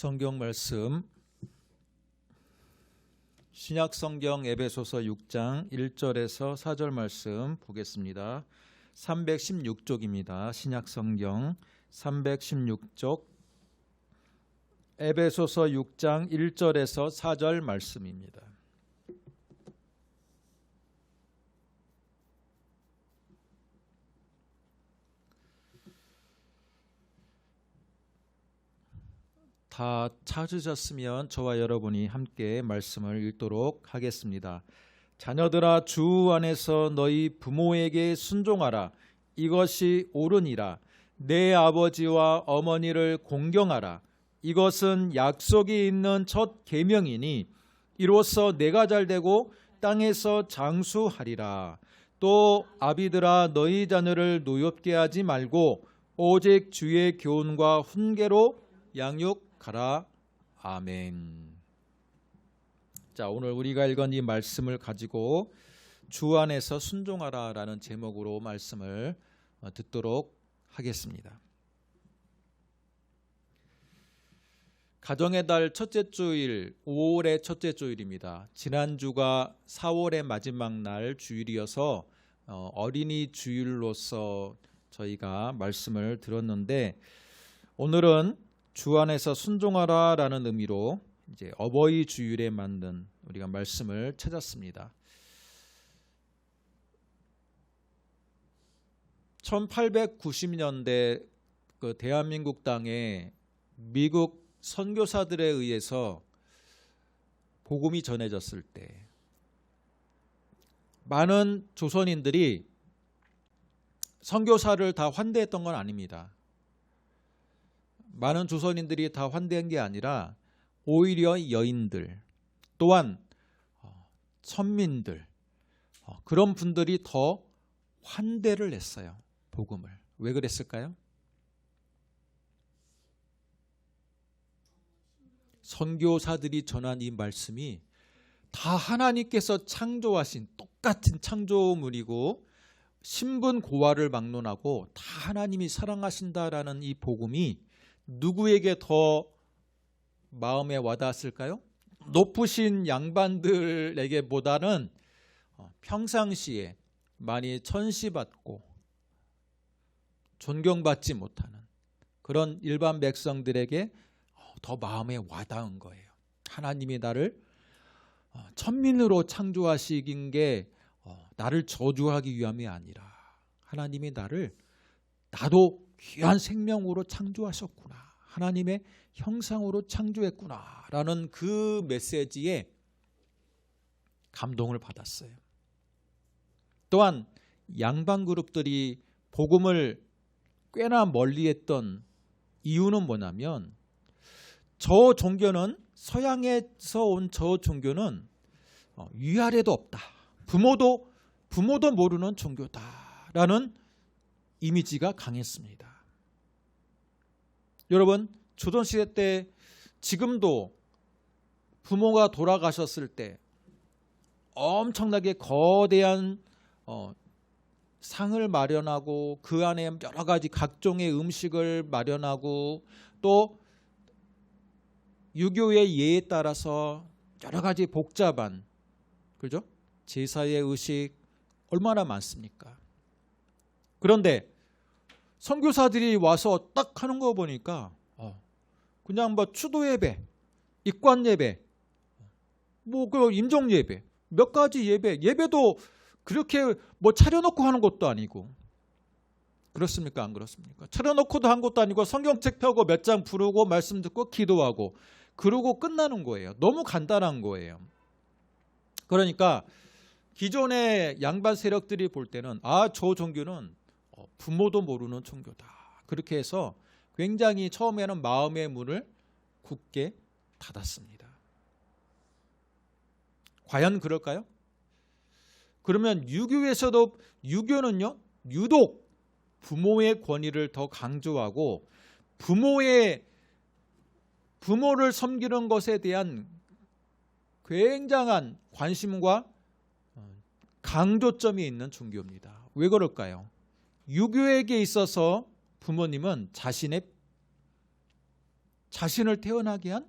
성경 말씀 신약 성경 에베소서 6장 1절에서 4절 말씀 보겠습니다. 316쪽입니다. 신약 성경 316쪽 에베소서 6장 1절에서 4절 말씀입니다. 다 찾으셨으면 저와 여러분이 함께 말씀을 읽도록 하겠습니다. 자녀들아, 주 안에서 너희 부모에게 순종하라. 이것이 옳으니라. 내 아버지와 어머니를 공경하라. 이것은 약속이 있는 첫 계명이니 이로써 내가 잘되고 땅에서 장수하리라. 또 아비들아, 너희 자녀를 노엽게 하지 말고 오직 주의 교훈과 훈계로 양육하라. 아멘. 자, 오늘 우리가 읽은 이 말씀을 가지고 주 안에서 순종하라 라는 제목으로 말씀을 듣도록 하겠습니다. 가정의 달 첫째 주일, 5월의 첫째 주일입니다. 지난주가 4월의 마지막 날 주일이어서 어린이 주일로서 저희가 말씀을 들었는데, 오늘은 주 안에서 순종하라 라는 의미로 이제 어버이 주일에 만든 우리가 말씀을 찾았습니다. 1890년대 그 대한민국 땅에 미국 선교사들에 의해서 복음이 전해졌을 때 많은 조선인들이 선교사를 다 환대했던 건 아닙니다. 많은 조선인들이 다 환대한 게 아니라 오히려 여인들 또한 천민들 그런 분들이 더 환대를 했어요. 복음을. 왜 그랬을까요? 선교사들이 전한 이 말씀이 다 하나님께서 창조하신 똑같은 창조물이고 신분고화를 막론하고 다 하나님이 사랑하신다라는 이 복음이 누구에게 더 마음에 와닿았을까요? 높으신 양반들에게보다는 평상시에 많이 천시받고 존경받지 못하는 그런 일반 백성들에게 더 마음에 와닿은 거예요. 하나님이 나를 천민으로 창조하시긴 게 나를 저주하기 위함이 아니라 하나님이 나도 귀한 생명으로 창조하셨구나, 하나님의 형상으로 창조했구나 라는 그 메시지에 감동을 받았어요. 또한 양반 그룹들이 복음을 꽤나 멀리했던 이유는 뭐냐면, 저 종교는, 서양에서 온 저 종교는 위아래도 없다, 부모도 모르는 종교다라는 이미지가 강했습니다. 여러분, 조선시대 때 지금도 부모가 돌아가셨을 때 엄청나게 거대한 상을 마련하고 그 안에 여러 가지 각종의 음식을 마련하고 또 유교의 예에 따라서 여러 가지 복잡한, 그죠? 제사의 의식 얼마나 많습니까? 그런데 선교사들이 와서 딱 하는 거 보니까 그냥 뭐 추도 예배, 입관 예배, 뭐 그 임종 예배, 몇 가지 예배도 그렇게 뭐 차려놓고 하는 것도 아니고, 그렇습니까? 안 그렇습니까? 차려놓고도 한 것도 아니고 성경책 펴고 몇 장 부르고 말씀 듣고 기도하고 그러고 끝나는 거예요. 너무 간단한 거예요. 그러니까 기존의 양반 세력들이 볼 때는 저 종교는 부모도 모르는 종교다, 그렇게 해서 굉장히 처음에는 마음의 문을 굳게 닫았습니다. 과연 그럴까요? 그러면 유교는요 유독 부모의 권위를 더 강조하고 부모를 섬기는 것에 대한 굉장한 관심과 강조점이 있는 종교입니다. 왜 그럴까요? 유교에게 있어서 부모님은 자신의 자신을 태어나게 한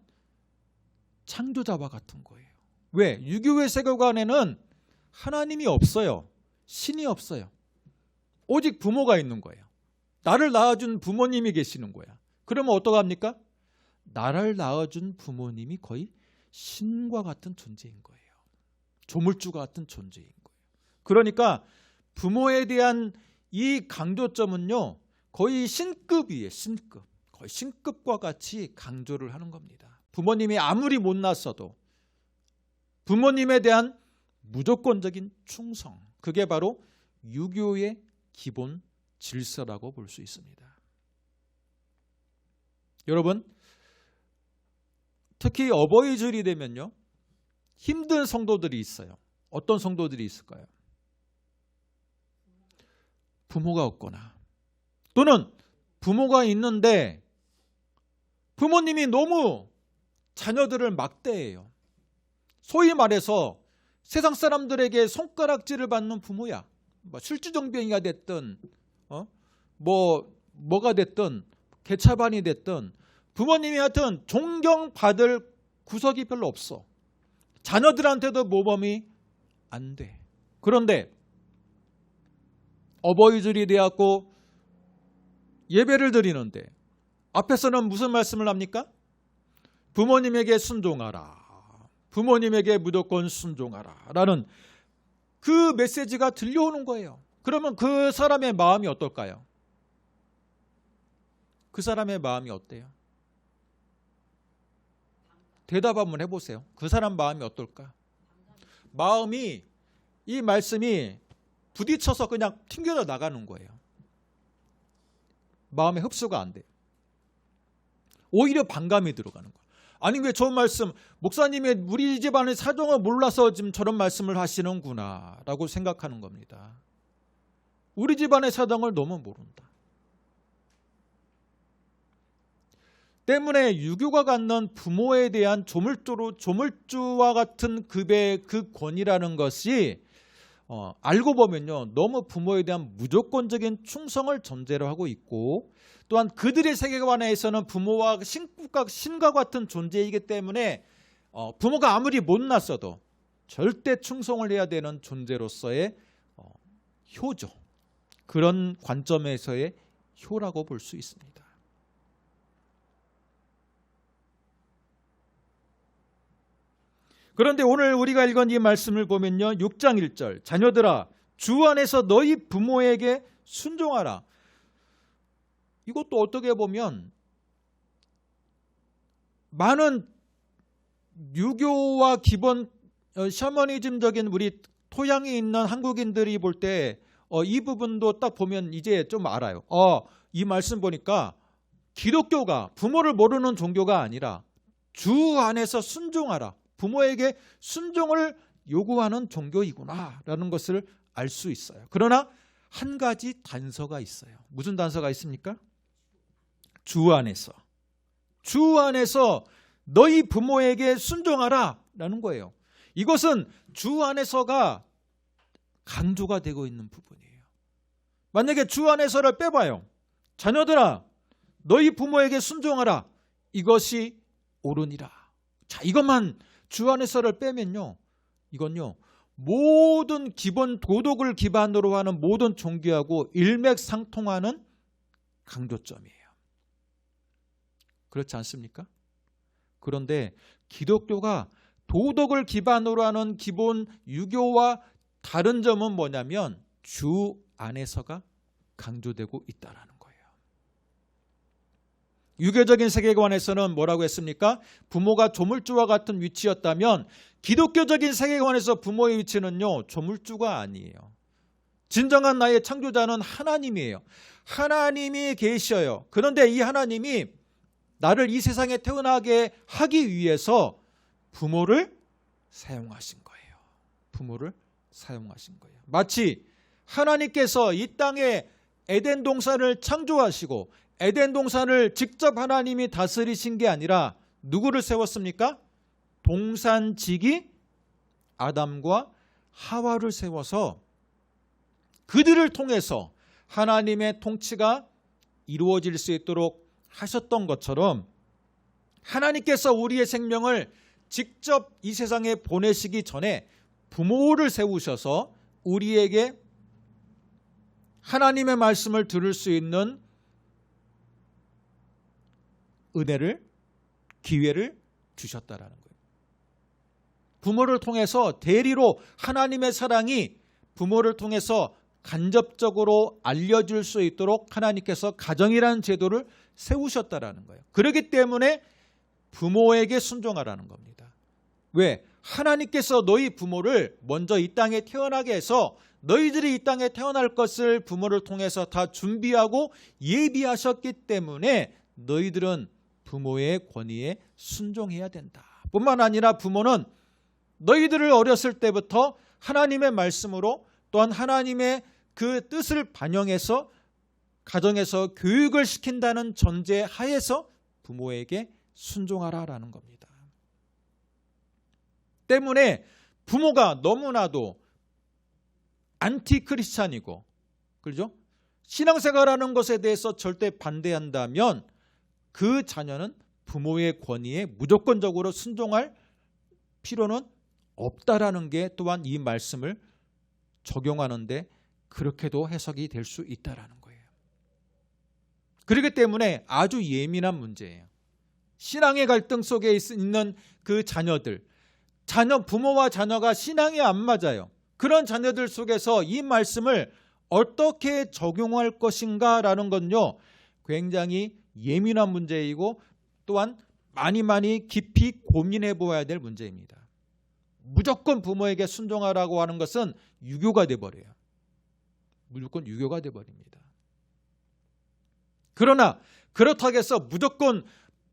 창조자와 같은 거예요. 왜? 유교의 세계관에는 하나님이 없어요. 신이 없어요. 오직 부모가 있는 거예요. 나를 낳아준 부모님이 계시는 거야. 그러면 어떡합니까? 나를 낳아준 부모님이 거의 신과 같은 존재인 거예요. 조물주와 같은 존재인 거예요. 그러니까 부모에 대한 이 강조점은요, 거의 신급이에요. 신급. 거의 신급과 같이 강조를 하는 겁니다. 부모님이 아무리 못났어도 부모님에 대한 무조건적인 충성, 그게 바로 유교의 기본 질서라고 볼 수 있습니다. 여러분, 특히 어버이절이 되면요, 힘든 성도들이 있어요. 어떤 성도들이 있을까요? 부모가 없거나, 또는 부모가 있는데 부모님이 너무 자녀들을 막대해요. 소위 말해서 세상 사람들에게 손가락질을 받는 부모야. 술주정뱅이가 됐든 뭐가 됐든 개차반이 됐든 부모님이 하여튼 존경받을 구석이 별로 없어. 자녀들한테도 모범이 안 돼. 그런데 어버이절이 되었고 예배를 드리는데 앞에서는 무슨 말씀을 합니까? 부모님에게 순종하라. 부모님에게 무조건 순종하라. 라는 그 메시지가 들려오는 거예요. 그러면 그 사람의 마음이 어떨까요? 그 사람의 마음이 어때요? 대답 한번 해보세요. 그 사람 마음이 어떨까? 마음이, 이 말씀이 부딪혀서 그냥 튕겨져 나가는 거예요. 마음에 흡수가 안 돼요. 오히려 반감이 들어가는 거예요. 아니, 왜 저 말씀, 목사님의 우리 집안의 사정을 몰라서 지금 저런 말씀을 하시는구나 라고 생각하는 겁니다. 우리 집안의 사정을 너무 모른다. 때문에 유교가 갖는 부모에 대한 조물주와 같은 급의 그 권위라는 것이 알고 보면요, 너무 부모에 대한 무조건적인 충성을 전제로 하고 있고, 또한 그들의 세계관에서는 부모와 신과 같은 존재이기 때문에 부모가 아무리 못났어도 절대 충성을 해야 되는 존재로서의 효죠. 그런 관점에서의 효라고 볼 수 있습니다. 그런데 오늘 우리가 읽은 이 말씀을 보면요, 6장 1절, 자녀들아 주 안에서 너희 부모에게 순종하라. 이것도 어떻게 보면 많은 유교와 기본 셔머니즘적인 우리 토양이 있는 한국인들이 볼 때 이 부분도 딱 보면 이제 좀 알아요. 이 말씀 보니까 기독교가 부모를 모르는 종교가 아니라 주 안에서 순종하라, 부모에게 순종을 요구하는 종교이구나 라는 것을 알 수 있어요. 그러나 한 가지 단서가 있어요. 무슨 단서가 있습니까? 주 안에서 너희 부모에게 순종하라 라는 거예요. 이것은 주 안에서가 강조가 되고 있는 부분이에요. 만약에 주 안에서를 빼봐요. 자녀들아 너희 부모에게 순종하라, 이것이 옳으니라. 자, 이것만 주 안에서를 빼면요, 이건요 모든 기본 도덕을 기반으로 하는 모든 종교하고 일맥상통하는 강조점이에요. 그렇지 않습니까? 그런데 기독교가 도덕을 기반으로 하는 기본 유교와 다른 점은 뭐냐면 주 안에서가 강조되고 있다는 거예요. 유교적인 세계관에서는 뭐라고 했습니까? 부모가 조물주와 같은 위치였다면 기독교적인 세계관에서 부모의 위치는요, 조물주가 아니에요. 진정한 나의 창조자는 하나님이에요. 하나님이 계셔요. 그런데 이 하나님이 나를 이 세상에 태어나게 하기 위해서 부모를 사용하신 거예요. 부모를 사용하신 거예요. 마치 하나님께서 이 땅에 에덴 동산을 창조하시고 에덴 동산을 직접 하나님이 다스리신 게 아니라 누구를 세웠습니까? 동산지기 아담과 하와를 세워서 그들을 통해서 하나님의 통치가 이루어질 수 있도록 하셨던 것처럼 하나님께서 우리의 생명을 직접 이 세상에 보내시기 전에 부모를 세우셔서 우리에게 하나님의 말씀을 들을 수 있는 은혜를, 기회를 주셨다라는 거예요. 부모를 통해서 대리로 하나님의 사랑이 부모를 통해서 간접적으로 알려질 수 있도록 하나님께서 가정이라는 제도를 세우셨다라는 거예요. 그렇기 때문에 부모에게 순종하라는 겁니다. 왜? 하나님께서 너희 부모를 먼저 이 땅에 태어나게 해서 너희들이 이 땅에 태어날 것을 부모를 통해서 다 준비하고 예비하셨기 때문에 너희들은 부모의 권위에 순종해야 된다. 뿐만 아니라 부모는 너희들을 어렸을 때부터 하나님의 말씀으로 또한 하나님의 그 뜻을 반영해서 가정에서 교육을 시킨다는 전제 하에서 부모에게 순종하라라는 겁니다. 때문에 부모가 너무나도 안티크리스찬이고, 그렇죠? 신앙생활하는 것에 대해서 절대 반대한다면 그 자녀는 부모의 권위에 무조건적으로 순종할 필요는 없다라는 게 또한 이 말씀을 적용하는데 그렇게도 해석이 될 수 있다라는 거예요. 그렇기 때문에 아주 예민한 문제예요. 신앙의 갈등 속에 있는 그 자녀들, 부모와 자녀가 신앙이 안 맞아요. 그런 자녀들 속에서 이 말씀을 어떻게 적용할 것인가라는 건요, 굉장히 예민한 문제이고 또한 많이 깊이 고민해 보아야 될 문제입니다. 무조건 부모에게 순종하라고 하는 것은 유교가 돼버려요. 무조건 유교가 돼버립니다. 그러나 그렇다고 해서 무조건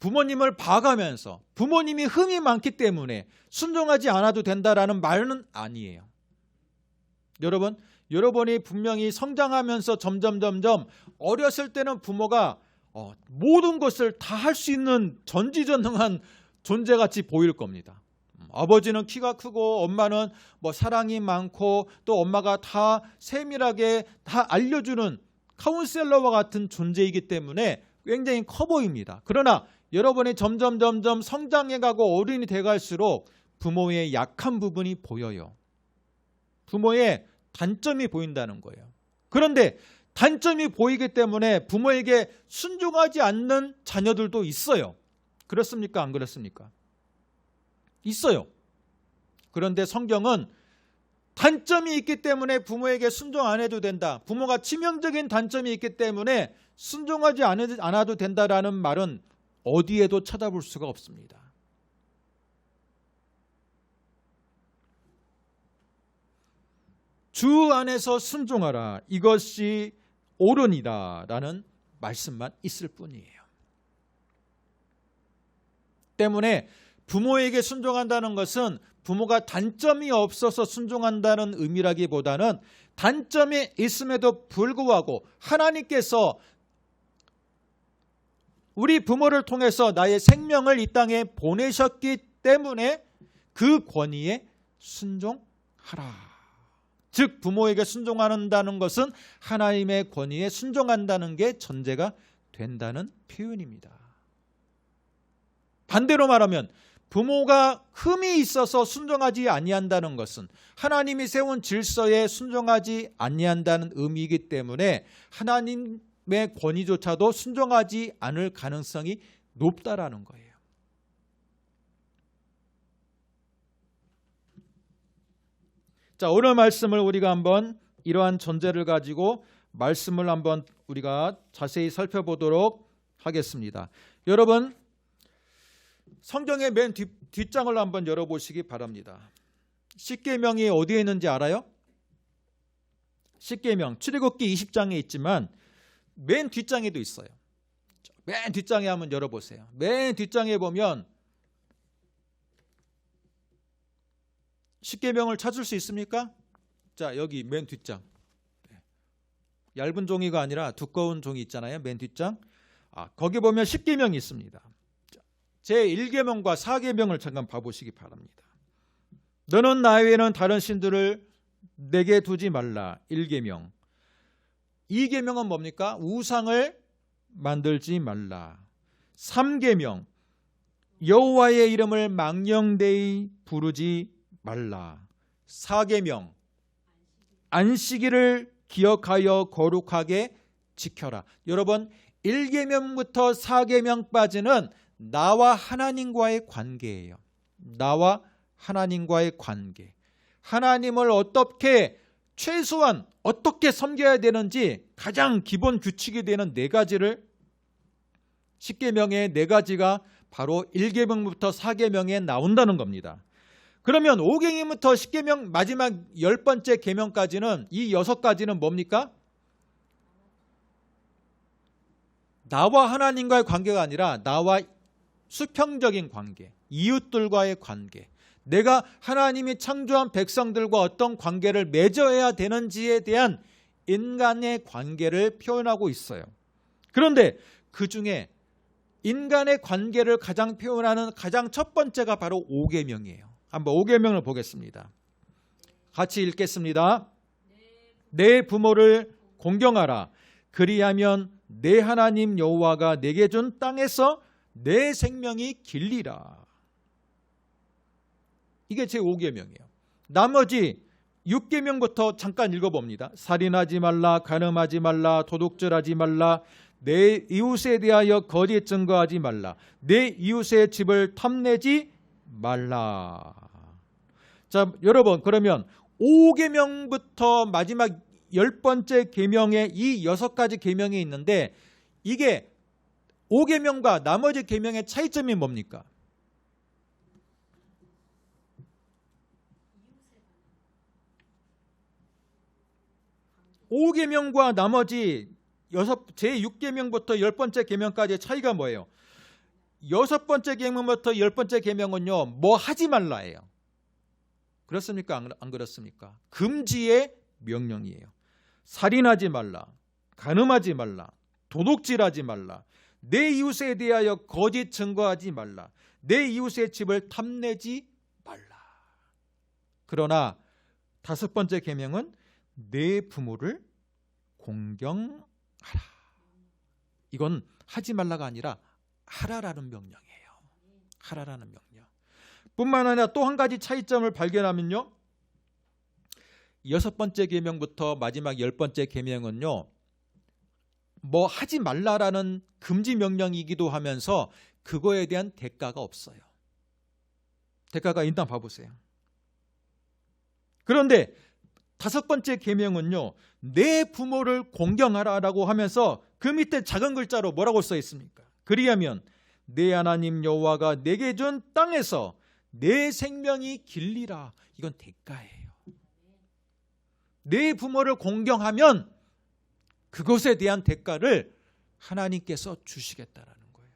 부모님을 봐가면서 부모님이 흠이 많기 때문에 순종하지 않아도 된다라는 말은 아니에요. 여러분이 분명히 성장하면서 점점 어렸을 때는 부모가 모든 것을 다 할 수 있는 전지전능한 존재같이 보일 겁니다. 아버지는 키가 크고 엄마는 사랑이 많고 또 엄마가 다 세밀하게 다 알려주는 카운셀러와 같은 존재이기 때문에 굉장히 커 보입니다. 그러나 여러분이 점점 성장해가고 어른이 돼갈수록 부모의 약한 부분이 보여요. 부모의 단점이 보인다는 거예요. 그런데 단점이 보이기 때문에 부모에게 순종하지 않는 자녀들도 있어요. 그렇습니까? 안 그렇습니까? 있어요. 그런데 성경은 단점이 있기 때문에 부모에게 순종 안 해도 된다. 부모가 치명적인 단점이 있기 때문에 순종하지 않아도 된다라는 말은 어디에도 찾아볼 수가 없습니다. 주 안에서 순종하라. 이것이 옳으니라 라는 말씀만 있을 뿐이에요. 때문에 부모에게 순종한다는 것은 부모가 단점이 없어서 순종한다는 의미라기보다는 단점이 있음에도 불구하고 하나님께서 우리 부모를 통해서 나의 생명을 이 땅에 보내셨기 때문에 그 권위에 순종하라. 즉 부모에게 순종한다는 것은 하나님의 권위에 순종한다는 게 전제가 된다는 표현입니다. 반대로 말하면 부모가 흠이 있어서 순종하지 아니한다는 것은 하나님이 세운 질서에 순종하지 아니한다는 의미이기 때문에 하나님의 권위조차도 순종하지 않을 가능성이 높다라는 거예요. 자, 오늘 말씀을 우리가 한번 이러한 전제를 가지고 말씀을 한번 우리가 자세히 살펴보도록 하겠습니다. 여러분, 성경의 맨 뒷장을 한번 열어보시기 바랍니다. 십계명이 어디에 있는지 알아요? 십계명 출애굽기 20장에 있지만 맨 뒷장에도 있어요. 맨 뒷장에 한번 열어보세요. 맨 뒷장에 보면 십계명을 찾을 수 있습니까? 자, 여기 맨 뒷장. 얇은 종이가 아니라 두꺼운 종이 있잖아요. 맨 뒷장. 거기 보면 십계명이 있습니다. 제1계명과 4계명을 잠깐 봐보시기 바랍니다. 너는 나 외에는 다른 신들을 내게 두지 말라. 1계명. 2계명은 뭡니까? 우상을 만들지 말라. 3계명. 여호와의 이름을 망령되이 부르지 말라. 4계명 안식일을 기억하여 거룩하게 지켜라. 여러분 1계명부터 4계명까지는 나와 하나님과의 관계예요. 나와 하나님과의 관계. 하나님을 어떻게 최소한 어떻게 섬겨야 되는지 가장 기본 규칙이 되는 4가지를 10계명의 4가지가 바로 1계명부터 4계명에 나온다는 겁니다. 그러면 5계명부터 10계명 마지막 10번째 계명까지는 이 6가지는 뭡니까? 나와 하나님과의 관계가 아니라 나와 수평적인 관계, 이웃들과의 관계, 내가 하나님이 창조한 백성들과 어떤 관계를 맺어야 되는지에 대한 인간의 관계를 표현하고 있어요. 그런데 그 중에 인간의 관계를 가장 표현하는 가장 첫 번째가 바로 5계명이에요. 한번 5계명을 보겠습니다. 같이 읽겠습니다. 내 부모를 공경하라. 그리하면 내 하나님 여호와가 내게 준 땅에서 내 생명이 길리라. 이게 제 5계명이에요. 나머지 6계명부터 잠깐 읽어봅니다. 살인하지 말라, 간음하지 말라, 도둑질하지 말라, 내 이웃에 대하여 거짓 증거하지 말라, 내 이웃의 집을 탐내지 말라. 자, 여러분 그러면 5계명부터 마지막 10번째 계명에 이 6가지 계명이 있는데 이게 5계명과 나머지 계명의 차이점이 뭡니까? 5계명과 나머지 제6계명부터 10번째 계명까지의 차이가 뭐예요? 6번째 계명부터 10번째 계명은요, 뭐 하지 말라예요. 그렇습니까? 안 그렇습니까? 금지의 명령이에요. 살인하지 말라, 간음하지 말라, 도둑질하지 말라, 내 이웃에 대하여 거짓 증거하지 말라, 내 이웃의 집을 탐내지 말라. 그러나 5번째 계명은 내 부모를 공경하라. 이건 하지 말라가 아니라 하라라는 명령이에요. 하라라는 명령. 뿐만 아니라 또 한 가지 차이점을 발견하면요, 6번째 계명부터 마지막 10번째 계명은요, 뭐 하지 말라라는 금지 명령이기도 하면서 그거에 대한 대가가 없어요. 대가가 일단 봐보세요. 그런데 5번째 계명은요, 내 부모를 공경하라라고 하면서 그 밑에 작은 글자로 뭐라고 써 있습니까? 그리하면 내 하나님 여호와가 내게 준 땅에서 내 생명이 길리라. 이건 대가예요. 내 부모를 공경하면 그것에 대한 대가를 하나님께서 주시겠다라는 거예요.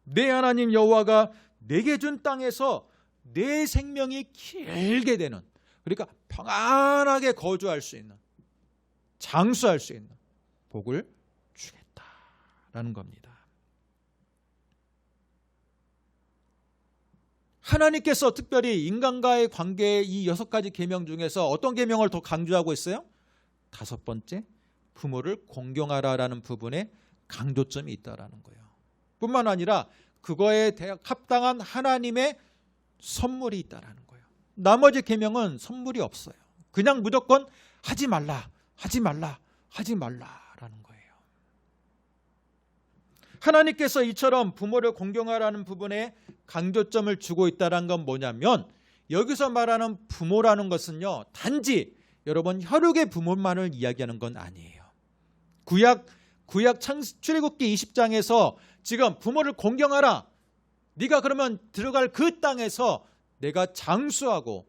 내 하나님 여호와가 내게 준 땅에서 내 생명이 길게 되는, 그러니까 평안하게 거주할 수 있는, 장수할 수 있는 복을 주겠다라는 겁니다. 하나님께서 특별히 인간과의 관계의 이 6가지 계명 중에서 어떤 계명을 더 강조하고 있어요? 5번째, 부모를 공경하라라는 부분에 강조점이 있다라는 거예요. 뿐만 아니라 그거에 합당한 하나님의 선물이 있다라는 거예요. 나머지 계명은 선물이 없어요. 그냥 무조건 하지 말라, 하지 말라, 하지 말라라는 거예요. 하나님께서 이처럼 부모를 공경하라는 부분에 강조점을 주고 있다는 건 뭐냐면, 여기서 말하는 부모라는 것은요, 단지 여러분 혈육의 부모만을 이야기하는 건 아니에요. 구약 출애굽기 20장에서 지금 부모를 공경하라, 네가 그러면 들어갈 그 땅에서 내가 장수하고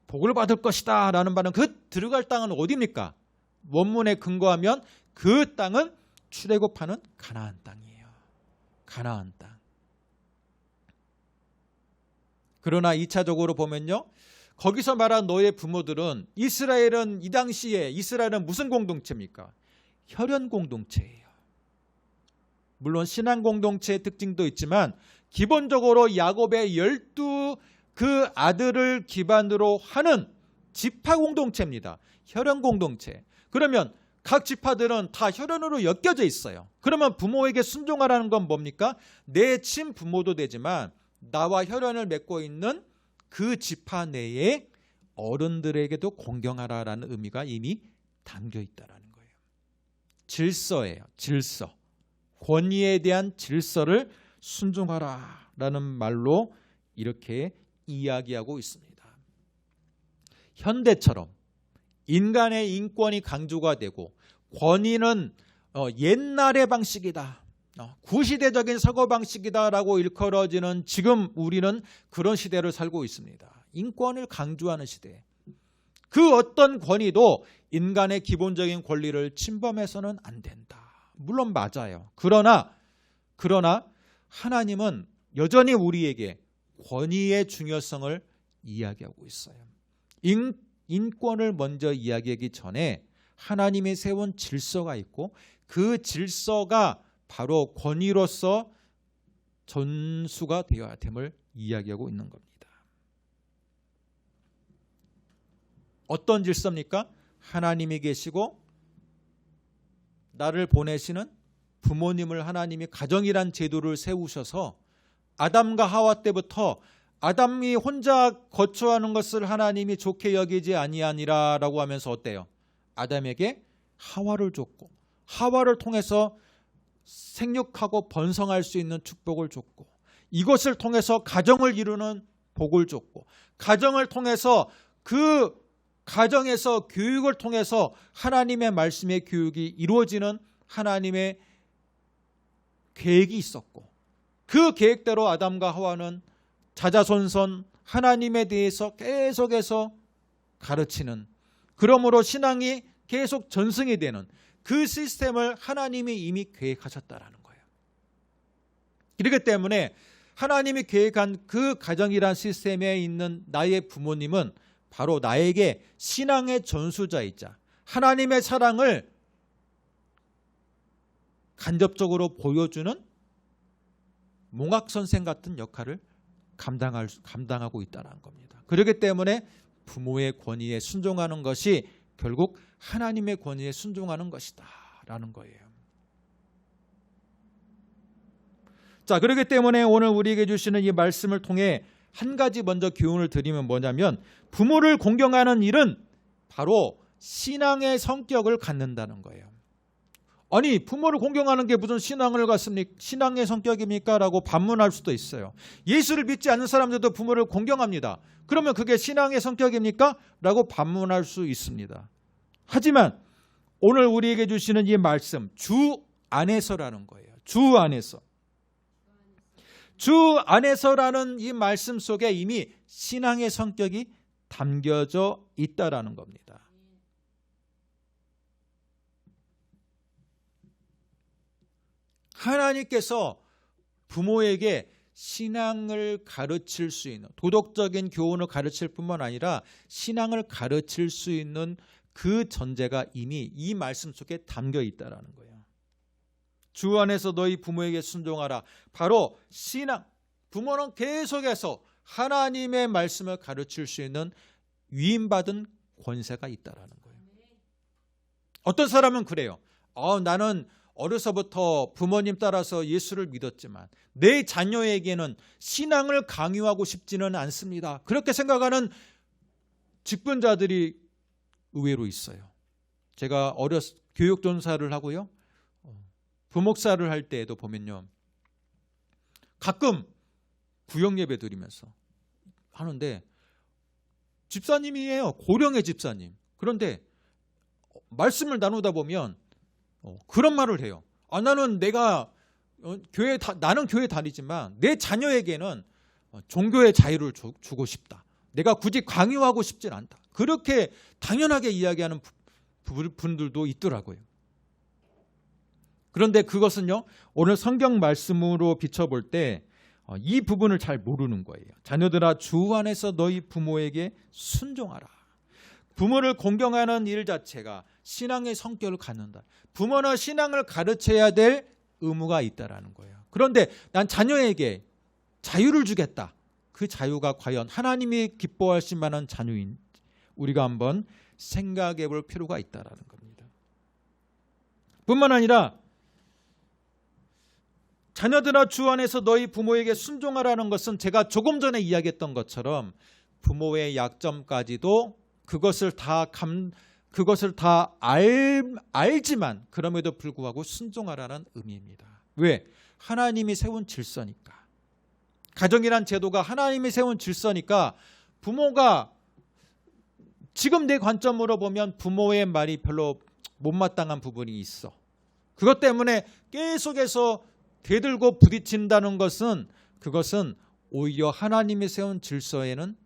복을 받을 것이다 라는 말은, 그 들어갈 땅은 어디입니까? 원문에 근거하면 그 땅은 출애굽하는 가나안 땅이에요. 가나안 땅. 그러나 2차적으로 보면요, 거기서 말한 너의 부모들은, 이스라엘은 이 당시에 이스라엘은 무슨 공동체입니까? 혈연 공동체예요. 물론 신앙 공동체의 특징도 있지만 기본적으로 야곱의 12 그 아들을 기반으로 하는 지파 공동체입니다. 혈연 공동체. 그러면 각 지파들은 다 혈연으로 엮여져 있어요. 그러면 부모에게 순종하라는 건 뭡니까? 내 친부모도 되지만 나와 혈연을 맺고 있는 그 지파 내의 어른들에게도 공경하라라는 의미가 이미 담겨 있다라는 거예요. 질서예요. 질서. 권위에 대한 질서를 순종하라라는 말로 이렇게 이야기하고 있습니다. 현대처럼 인간의 인권이 강조가 되고 권위는 옛날의 방식이다, 구시대적인 사고방식이다라고 일컬어지는 지금 우리는 그런 시대를 살고 있습니다. 인권을 강조하는 시대. 그 어떤 권위도 인간의 기본적인 권리를 침범해서는 안 된다. 물론 맞아요. 그러나 하나님은 여전히 우리에게 권위의 중요성을 이야기하고 있어요. 인권을 먼저 이야기하기 전에 하나님이 세운 질서가 있고 그 질서가 바로 권위로서 전수가 되어야 됨을 이야기하고 있는 겁니다. 어떤 질서입니까? 하나님이 계시고 나를 보내시는 부모님을 하나님이 가정이란 제도를 세우셔서 아담과 하와 때부터 아담이 혼자 거처하는 것을 하나님이 좋게 여기지 아니하니라라고 하면서 어때요? 아담에게 하와를 줬고 하와를 통해서 생육하고 번성할 수 있는 축복을 줬고 이것을 통해서 가정을 이루는 복을 줬고 가정을 통해서 그 가정에서 교육을 통해서 하나님의 말씀의 교육이 이루어지는 하나님의 계획이 있었고 그 계획대로 아담과 하와는 자자손손 하나님에 대해서 계속해서 가르치는, 그러므로 신앙이 계속 전승이 되는 그 시스템을 하나님이 이미 계획하셨다라는 거예요. 그렇기 때문에 하나님이 계획한 그 가정이란 시스템에 있는 나의 부모님은 바로 나에게 신앙의 전수자이자 하나님의 사랑을 간접적으로 보여주는 몽학선생 같은 역할을 감당하고 있다는 겁니다. 그렇기 때문에 부모의 권위에 순종하는 것이 결국 하나님의 권위에 순종하는 것이다 라는 거예요. 자, 그렇기 때문에 오늘 우리에게 주시는 이 말씀을 통해 한 가지 먼저 교훈을 드리면 뭐냐면 부모를 공경하는 일은 바로 신앙의 성격을 갖는다는 거예요. 아니, 부모를 공경하는 게 무슨 신앙을 갖습니까? 신앙의 성격입니까? 라고 반문할 수도 있어요. 예수를 믿지 않는 사람들도 부모를 공경합니다. 그러면 그게 신앙의 성격입니까? 라고 반문할 수 있습니다. 하지만 오늘 우리에게 주시는 이 말씀, 주 안에서라는 거예요. 주 안에서. 주 안에서라는 이 말씀 속에 이미 신앙의 성격이 담겨져 있다라는 겁니다. 하나님께서 부모에게 신앙을 가르칠 수 있는, 도덕적인 교훈을 가르칠 뿐만 아니라 신앙을 가르칠 수 있는 그 전제가 이미 이 말씀 속에 담겨 있다라는 거예요. 주 안에서 너희 부모에게 순종하라. 바로 신앙, 부모는 계속해서 하나님의 말씀을 가르칠 수 있는 위임받은 권세가 있다라는 거예요. 어떤 사람은 그래요. 나는 어려서부터 부모님 따라서 예수를 믿었지만 내 자녀에게는 신앙을 강요하고 싶지는 않습니다. 그렇게 생각하는 직분자들이 의외로 있어요. 제가 교육전사를 하고요, 부목사를 할 때에도 보면요, 가끔 구역예배 드리면서 하는데 집사님이에요. 고령의 집사님. 그런데 말씀을 나누다 보면 그런 말을 해요. 나는 나는 교회 다니지만 내 자녀에게는 종교의 자유를 주고 싶다. 내가 굳이 강요하고 싶진 않다. 그렇게 당연하게 이야기하는 분들도 있더라고요. 그런데 그것은요, 오늘 성경 말씀으로 비춰볼 때 이 부분을 잘 모르는 거예요. 자녀들아, 주 안에서 너희 부모에게 순종하라. 부모를 공경하는 일 자체가 신앙의 성격을 갖는다. 부모는 신앙을 가르쳐야 될 의무가 있다라는 거예요. 그런데 난 자녀에게 자유를 주겠다. 그 자유가 과연 하나님이 기뻐하실 만한 자유인지 우리가 한번 생각해 볼 필요가 있다라는 겁니다. 뿐만 아니라 자녀들아 주 안에서 너희 부모에게 순종하라는 것은 제가 조금 전에 이야기했던 것처럼 부모의 약점까지도 그것을 다 알지만 그럼에도 불구하고 순종하라는 의미입니다. 왜? 하나님이 세운 질서니까. 가정이란 제도가 하나님이 세운 질서니까 부모가 지금 내 관점으로 보면 부모의 말이 별로 못마땅한 부분이 있어. 그것 때문에 계속해서 대들고 부딪힌다는 것은 그것은 오히려 하나님이 세운 질서에는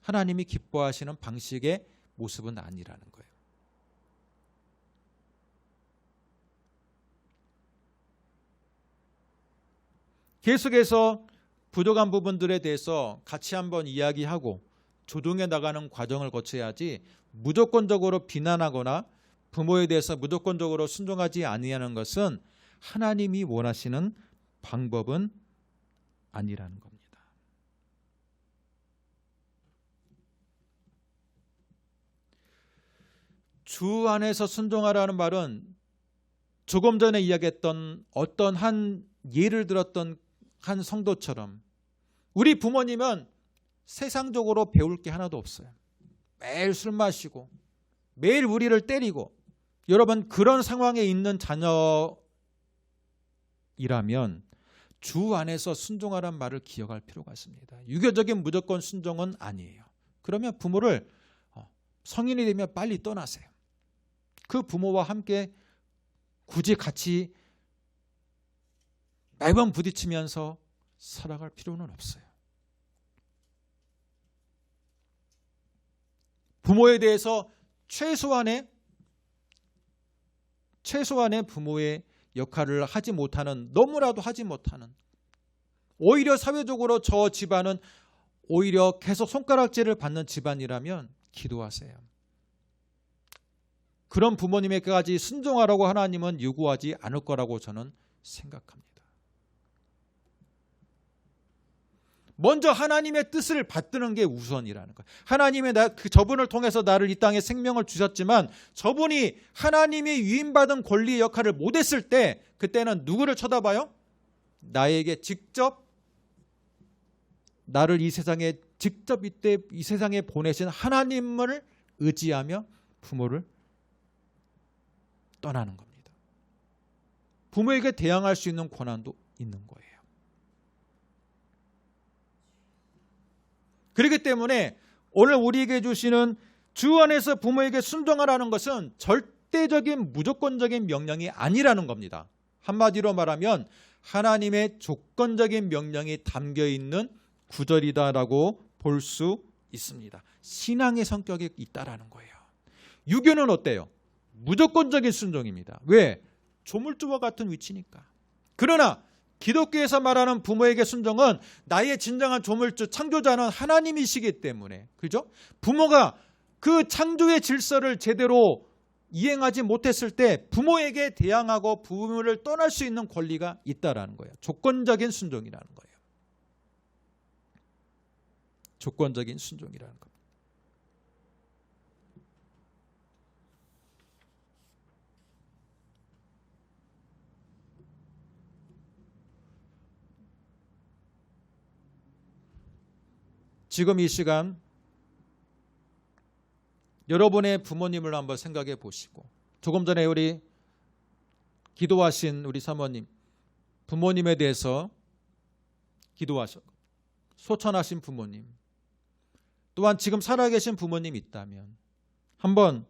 하나님이 기뻐하시는 방식의 모습은 아니라는 거예요. 계속해서 부족한 부분들에 대해서 같이 한번 이야기하고 조정해 나가는 과정을 거쳐야지 무조건적으로 비난하거나 부모에 대해서 무조건적으로 순종하지 아니하는 것은 하나님이 원하시는 방법은 아니라는 겁니다. 주 안에서 순종하라는 말은 조금 전에 이야기했던 어떤 한 예를 들었던 한 성도처럼 우리 부모님은 세상적으로 배울 게 하나도 없어요. 매일 술 마시고 매일 우리를 때리고, 여러분 그런 상황에 있는 자녀이라면 주 안에서 순종하라는 말을 기억할 필요가 있습니다. 유교적인 무조건 순종은 아니에요. 그러면 부모를 성인이 되면 빨리 떠나세요. 그 부모와 함께 굳이 같이 매번 부딪히면서 살아갈 필요는 없어요. 부모에 대해서 최소한의 부모의 역할을 하지 못하는, 너무나도 하지 못하는, 오히려 사회적으로 저 집안은 오히려 계속 손가락질을 받는 집안이라면 기도하세요. 그런 부모님에게까지 순종하라고 하나님은 요구하지 않을 거라고 저는 생각합니다. 먼저 하나님의 뜻을 받드는 게 우선이라는 거예요. 하나님의 저분을 통해서 나를 이 땅에 생명을 주셨지만 저분이 하나님이 위임받은 권리의 역할을 못했을 때 그때는 누구를 쳐다봐요? 나에게 직접 나를 이 세상에 직접 이 세상에 보내신 하나님을 의지하며 부모를 떠나는 겁니다. 부모에게 대항할 수 있는 권한도 있는 거예요. 그렇기 때문에 오늘 우리에게 주시는 주 안에서 부모에게 순종하라는 것은 절대적인 무조건적인 명령이 아니라는 겁니다. 한마디로 말하면 하나님의 조건적인 명령이 담겨있는 구절이다라고 볼 수 있습니다. 신앙의 성격이 있다라는 거예요. 유교는 어때요? 무조건적인 순종입니다. 왜? 조물주와 같은 위치니까. 그러나 기독교에서 말하는 부모에게 순종은 나의 진정한 조물주, 창조자는 하나님이시기 때문에, 그죠? 부모가 그 창조의 질서를 제대로 이행하지 못했을 때 부모에게 대항하고 부모를 떠날 수 있는 권리가 있다라는 거예요. 조건적인 순종이라는 거예요. 조건적인 순종이라는 겁니다. 지금 이 시간 여러분의 부모님을 한번 생각해 보시고, 조금 전에 우리 기도하신 우리 사모님, 부모님에 대해서 기도하셨고 소천하신 부모님, 또한 지금 살아계신 부모님이 있다면 한번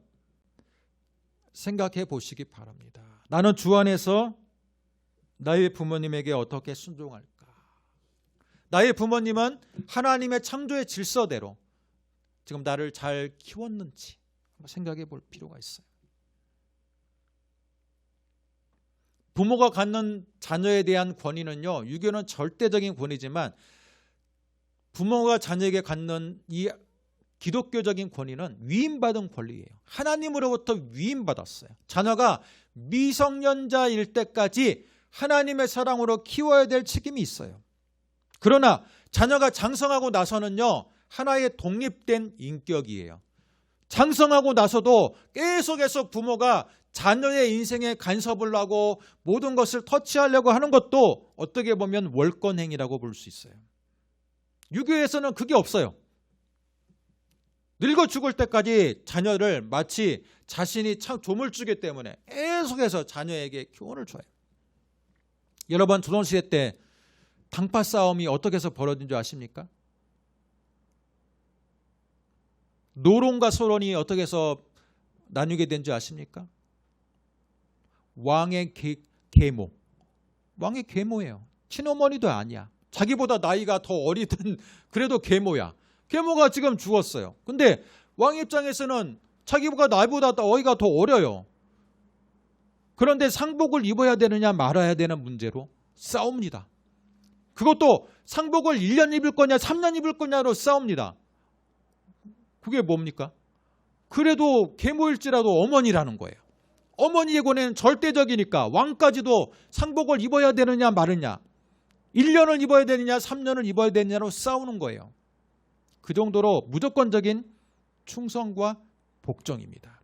생각해 보시기 바랍니다. 나는 주 안에서 나의 부모님에게 어떻게 순종할까? 나의 부모님은 하나님의 창조의 질서대로 지금 나를 잘 키웠는지 한번 생각해 볼 필요가 있어요. 부모가 갖는 자녀에 대한 권위는요, 유교는 절대적인 권위지만 부모가 자녀에게 갖는 이 기독교적인 권위는 위임받은 권리예요. 하나님으로부터 위임받았어요. 자녀가 미성년자일 때까지 하나님의 사랑으로 키워야 될 책임이 있어요. 그러나 자녀가 장성하고 나서는요, 하나의 독립된 인격이에요. 장성하고 나서도 계속해서 부모가 자녀의 인생에 간섭을 하고 모든 것을 터치하려고 하는 것도 어떻게 보면 월권행위라고 볼 수 있어요. 유교에서는 그게 없어요. 늙어 죽을 때까지 자녀를 마치 자신이 참 조물주기 때문에 계속해서 자녀에게 교훈을 줘요. 여러분, 조선시대 때 당파 싸움이 어떻게 해서 벌어진 줄 아십니까? 노론과 소론이 어떻게 해서 나뉘게 된 줄 아십니까? 왕의 계모. 왕의 계모예요. 친어머니도 아니야. 자기보다 나이가 더 어리든 그래도 계모야. 계모가 지금 죽었어요. 근데 왕 입장에서는 자기가 나이보다 나이가 더 어려요. 그런데 상복을 입어야 되느냐 말아야 되는 문제로 싸웁니다. 그것도 상복을 1년 입을 거냐 3년 입을 거냐로 싸웁니다. 그게 뭡니까? 그래도 계모일지라도 어머니라는 거예요. 어머니의 권위는 절대적이니까 왕까지도 상복을 입어야 되느냐 마느냐, 1년을 입어야 되느냐 3년을 입어야 되느냐로 싸우는 거예요. 그 정도로 무조건적인 충성과 복종입니다.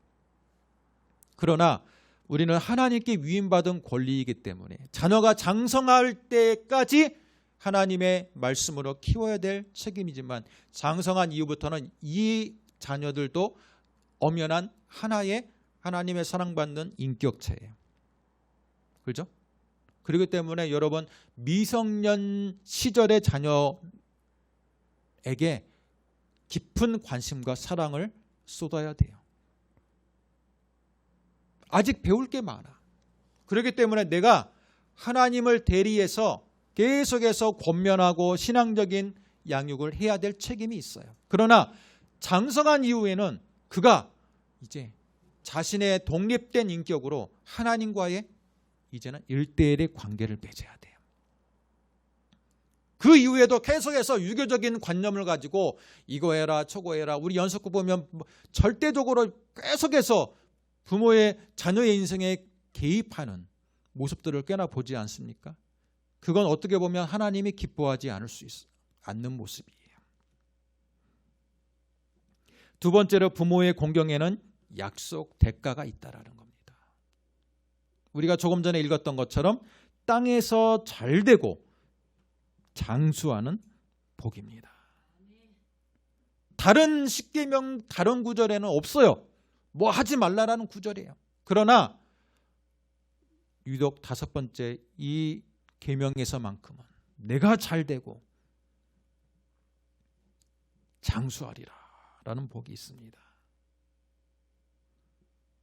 그러나 우리는 하나님께 위임받은 권리이기 때문에 자녀가 장성할 때까지 하나님의 말씀으로 키워야 될 책임이지만 장성한 이후부터는 이 자녀들도 엄연한 하나의 하나님의 사랑받는 인격체예요. 그렇죠? 그렇기 때문에 여러분, 미성년 시절의 자녀에게 깊은 관심과 사랑을 쏟아야 돼요. 아직 배울 게 많아. 그렇기 때문에 내가 하나님을 대리해서 계속해서 권면하고 신앙적인 양육을 해야 될 책임이 있어요. 그러나 장성한 이후에는 그가 이제 자신의 독립된 인격으로 하나님과의 이제는 1대1의 관계를 맺어야 돼요. 그 이후에도 계속해서 유교적인 관념을 가지고 이거 해라 저거 해라, 우리 연속구 보면 절대적으로 계속해서 부모의 자녀의 인생에 개입하는 모습들을 꽤나 보지 않습니까? 그건 어떻게 보면 하나님이 기뻐하지 않는 모습이에요. 두 번째로 부모의 공경에는 약속, 대가가 있다라는 겁니다. 우리가 조금 전에 읽었던 것처럼 땅에서 잘되고 장수하는 복입니다. 다른 십계명 다른 구절에는 없어요. 뭐 하지 말라라는 구절이에요. 그러나 유독 5번째 이 계명에서만큼은 내가 잘되고 장수하리라 라는 복이 있습니다.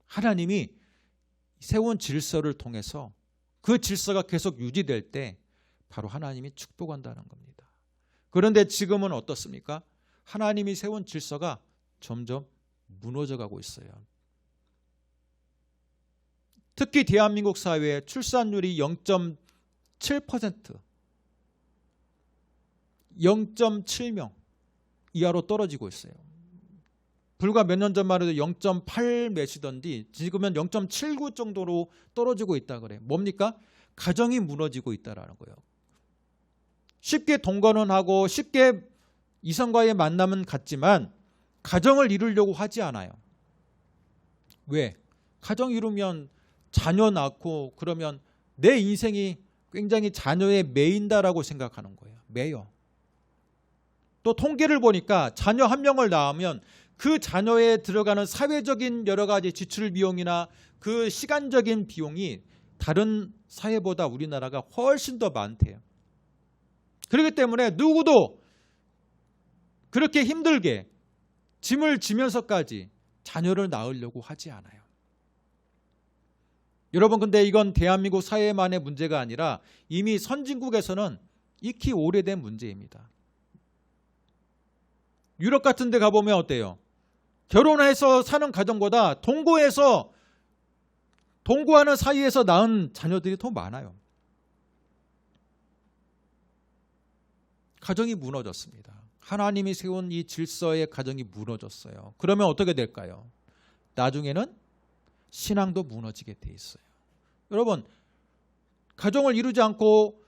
하나님이 세운 질서를 통해서 그 질서가 계속 유지될 때 바로 하나님이 축복한다는 겁니다. 그런데 지금은 어떻습니까? 하나님이 세운 질서가 점점 무너져가고 있어요. 특히 대한민국 사회의 출산율이 0.7%, 0.7명 이하로 떨어지고 있어요. 불과 몇 년 전만 해도 0.8 몇이던데 지금은 0.79 정도로 떨어지고 있다 그래요. 뭡니까? 가정이 무너지고 있다라는 거예요. 쉽게 동거는 하고 쉽게 이성과의 만남은 갖지만 가정을 이루려고 하지 않아요. 왜? 가정 이루면 자녀 낳고 그러면 내 인생이 굉장히 자녀에 매인다라고 생각하는 거예요. 매여. 또 통계를 보니까 자녀 한 명을 낳으면 그 자녀에 들어가는 사회적인 여러 가지 지출 비용이나 그 시간적인 비용이 다른 사회보다 우리나라가 훨씬 더 많대요. 그렇기 때문에 누구도 그렇게 힘들게 짐을 지면서까지 자녀를 낳으려고 하지 않아요. 여러분, 근데 이건 대한민국 사회만의 문제가 아니라 이미 선진국에서는 익히 오래된 문제입니다. 유럽 같은 데 가보면 어때요? 결혼해서 사는 가정보다 동거하는 사이에서 낳은 자녀들이 더 많아요. 가정이 무너졌습니다. 하나님이 세운 이 질서의 가정이 무너졌어요. 그러면 어떻게 될까요? 나중에는 신앙도 무너지게 돼 있어요. 여러분, 가정을 이루지 않고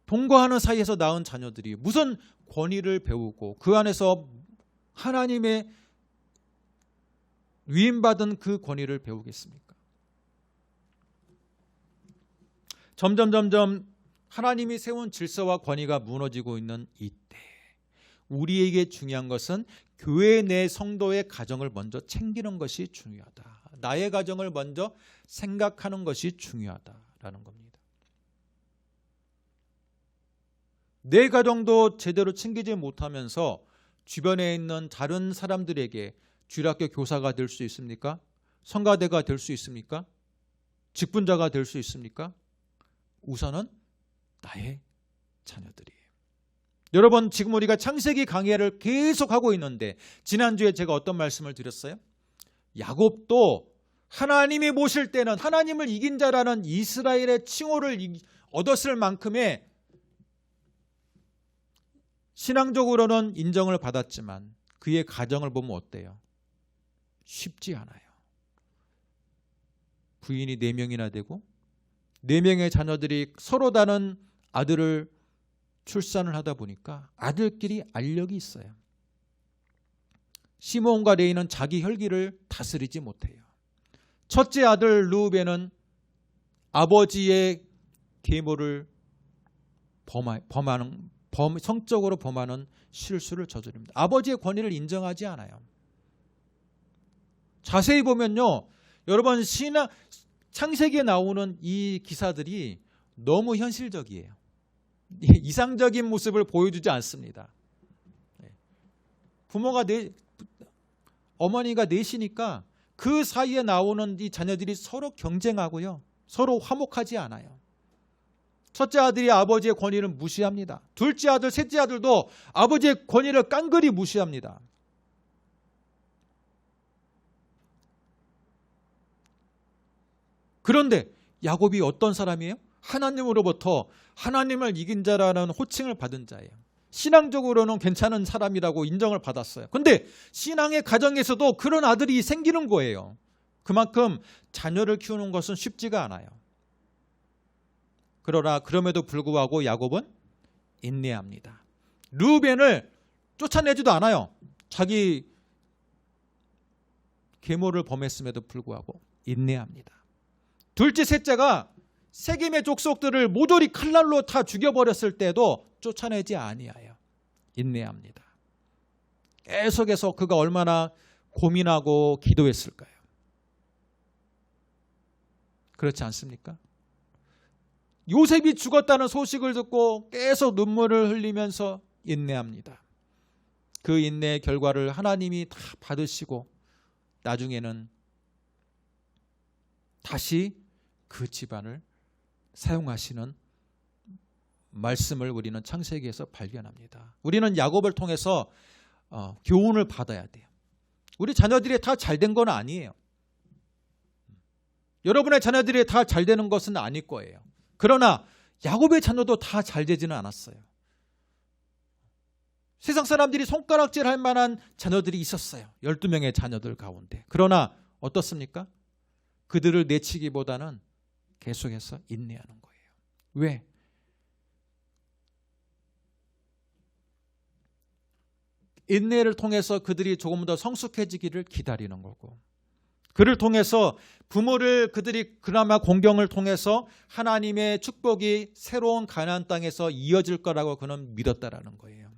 동거하는 사이에서 낳은 자녀들이 무슨 권위를 배우고 그 안에서 하나님의 위임받은 그 권위를 배우겠습니까? 점점 하나님이 세운 질서와 권위가 무너지고 있는 이때 우리에게 중요한 것은 교회 내 성도의 가정을 먼저 챙기는 것이 중요하다. 나의 가정을 먼저 생각하는 것이 중요하다라는 겁니다. 내 가정도 제대로 챙기지 못하면서 주변에 있는 다른 사람들에게 주일학교 교사가 될 수 있습니까? 성가대가 될 수 있습니까? 직분자가 될 수 있습니까? 우선은 나의 자녀들이에요. 여러분, 지금 우리가 창세기 강해를 계속하고 있는데 지난주에 제가 어떤 말씀을 드렸어요? 야곱도 하나님이 모실 때는 하나님을 이긴 자라는 이스라엘의 칭호를 얻었을 만큼의 신앙적으로는 인정을 받았지만 그의 가정을 보면 어때요? 쉽지 않아요. 부인이 4명이나 되고 4명의 자녀들이 서로 다른 아들을 출산을 하다 보니까 아들끼리 알력이 있어요. 시므온과 레위는 자기 혈기를 다스리지 못해요. 첫째 아들 르우벤은 아버지의 계모를 성적으로 범하는 실수를 저지릅니다. 아버지의 권위를 인정하지 않아요. 자세히 보면요, 여러분 창세기에 나오는 이 기사들이 너무 현실적이에요. 이상적인 모습을 보여주지 않습니다. 어머니가 넷이니까 그 사이에 나오는 이 자녀들이 서로 경쟁하고요, 서로 화목하지 않아요. 첫째 아들이 아버지의 권위를 무시합니다. 둘째 아들, 셋째 아들도 아버지의 권위를 깡그리 무시합니다. 그런데 야곱이 어떤 사람이에요? 하나님으로부터 하나님을 이긴 자라는 호칭을 받은 자예요. 신앙적으로는 괜찮은 사람이라고 인정을 받았어요. 그런데 신앙의 가정에서도 그런 아들이 생기는 거예요. 그만큼 자녀를 키우는 것은 쉽지가 않아요. 그러나 그럼에도 불구하고 야곱은 인내합니다. 르우벤을 쫓아내지도 않아요. 자기 계모를 범했음에도 불구하고 인내합니다. 둘째, 셋째가 세겜의 족속들을 모조리 칼날로 다 죽여버렸을 때도 쫓아내지 아니하여 인내합니다. 계속해서 그가 얼마나 고민하고 기도했을까요? 그렇지 않습니까? 요셉이 죽었다는 소식을 듣고 계속 눈물을 흘리면서 인내합니다. 그 인내의 결과를 하나님이 다 받으시고 나중에는 다시 그 집안을 사용하시는 말씀을 우리는 창세기에서 발견합니다. 우리는 야곱을 통해서 교훈을 받아야 돼요. 우리 자녀들이 다 잘된 건 아니에요. 여러분의 자녀들이 다 잘되는 것은 아닐 거예요. 그러나 야곱의 자녀도 다 잘되지는 않았어요. 세상 사람들이 손가락질할 만한 자녀들이 있었어요. 12명의 자녀들 가운데. 그러나 어떻습니까? 그들을 내치기보다는 계속해서 인내하는 거예요. 왜? 인내를 통해서 그들이 조금 더 성숙해지기를 기다리는 거고, 그를 통해서 부모를 그들이 그나마 공경을 통해서 하나님의 축복이 새로운 가나안 땅에서 이어질 거라고 그는 믿었다라는 거예요.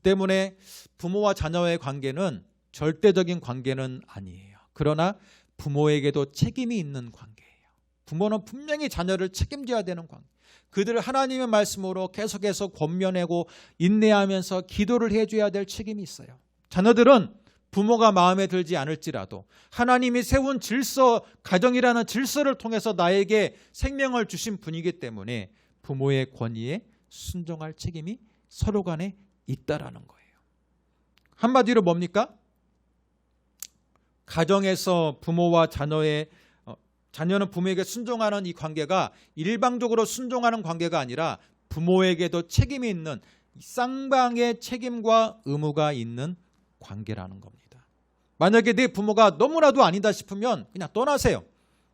때문에 부모와 자녀의 관계는 절대적인 관계는 아니에요. 그러나 부모에게도 책임이 있는 관계예요. 부모는 분명히 자녀를 책임져야 되는 관계. 그들을 하나님의 말씀으로 계속해서 권면하고 인내하면서 기도를 해줘야 될 책임이 있어요. 자녀들은 부모가 마음에 들지 않을지라도 하나님이 세운 질서, 가정이라는 질서를 통해서 나에게 생명을 주신 분이기 때문에 부모의 권위에 순종할 책임이 서로 간에 있다라는 거예요. 한마디로 뭡니까? 가정에서 부모와 자녀는 부모에게 순종하는 이 관계가 일방적으로 순종하는 관계가 아니라 부모에게도 책임이 있는 쌍방의 책임과 의무가 있는 관계라는 겁니다. 만약에 내 부모가 너무나도 아니다 싶으면 그냥 떠나세요.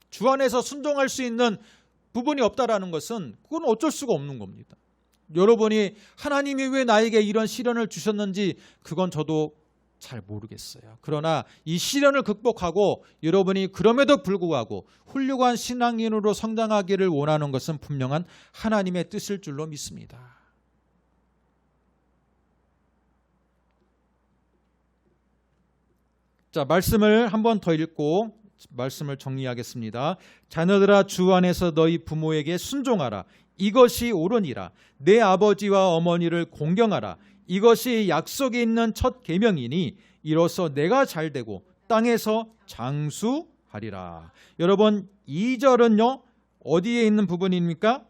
주 안에서 순종할 수 있는 부분이 없다라는 것은 그건 어쩔 수가 없는 겁니다. 여러분이 하나님이 왜 나에게 이런 시련을 주셨는지 그건 저도 잘 모르겠어요. 그러나 이 시련을 극복하고 여러분이 그럼에도 불구하고 훌륭한 신앙인으로 성장하기를 원하는 것은 분명한 하나님의 뜻일 줄로 믿습니다. 자, 말씀을 한 번 더 읽고 말씀을 정리하겠습니다. 자녀들아, 주 안에서 너희 부모에게 순종하라. 이것이 옳으니라. 내 아버지와 어머니를 공경하라. 이것이 약속이 있는 첫 계명이니 이로써 내가 잘되고 땅에서 장수하리라. 여러분, 2절은요 어디에 있는 부분입니까?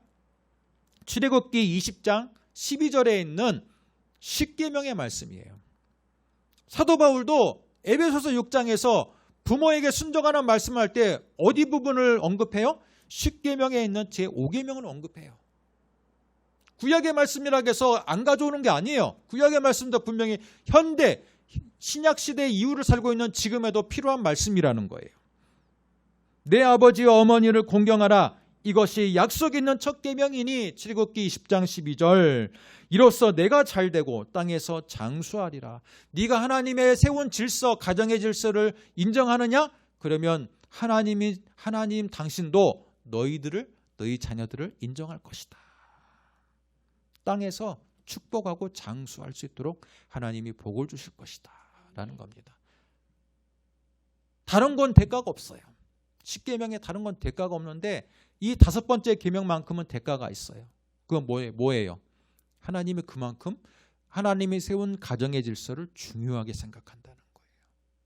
출애굽기 20장 12절에 있는 십계명의 말씀이에요. 사도 바울도 에베소서 6장에서 부모에게 순종하는 말씀할 때 어디 부분을 언급해요? 십계명에 있는 제5계명을 언급해요. 구약의 말씀이라고 해서 안 가져오는 게 아니에요. 구약의 말씀도 분명히 현대 신약시대 이후를 살고 있는 지금에도 필요한 말씀이라는 거예요. 내 아버지와 어머니를 공경하라. 이것이 약속 있는 첫 계명이니 출애굽기 20장 12절. 이로써 내가 잘되고 땅에서 장수하리라. 네가 하나님의 세운 질서, 가정의 질서를 인정하느냐? 그러면 하나님 당신도 너희 자녀들을 인정할 것이다. 땅에서 축복하고 장수할 수 있도록 하나님이 복을 주실 것이다 라는 겁니다. 다른 건 대가가 없어요. 10계명에 다른 건 대가가 없는데 이 5번째 계명만큼은 대가가 있어요. 그건 뭐예요? 하나님이 그만큼 하나님이 세운 가정의 질서를 중요하게 생각한다는 거예요.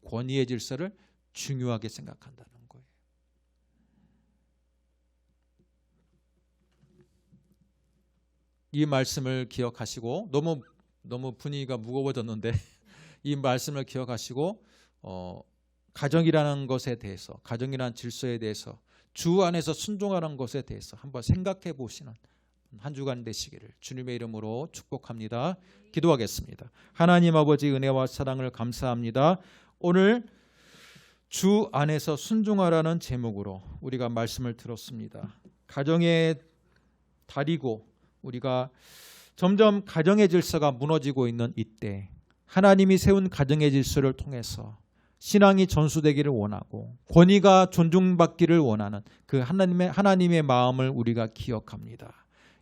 권위의 질서를 중요하게 생각한다는 거예요. 이 말씀을 기억하시고 너무 분위기가 무거워졌는데 이 말씀을 기억하시고 가정이라는 것에 대해서, 가정이라는 질서에 대해서, 주 안에서 순종하는 것에 대해서 한번 생각해 보시는 한 주간 되시기를 주님의 이름으로 축복합니다. 기도하겠습니다. 하나님 아버지, 은혜와 사랑을 감사합니다. 오늘 주 안에서 순종하라는 제목으로 우리가 말씀을 들었습니다. 가정의 달이고 우리가 점점 가정의 질서가 무너지고 있는 이때 하나님이 세운 가정의 질서를 통해서 신앙이 전수되기를 원하고 권위가 존중받기를 원하는 그 하나님의 마음을 우리가 기억합니다.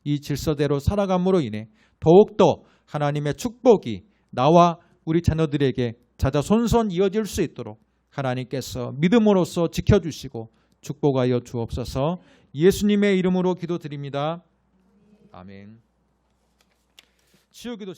이 질서대로 살아감으로 인해 더욱더 하나님의 축복이 나와 우리 자녀들에게 자자손손 이어질 수 있도록 하나님께서 믿음으로써 지켜주시고 축복하여 주옵소서. 예수님의 이름으로 기도드립니다. 아멘. 치유기도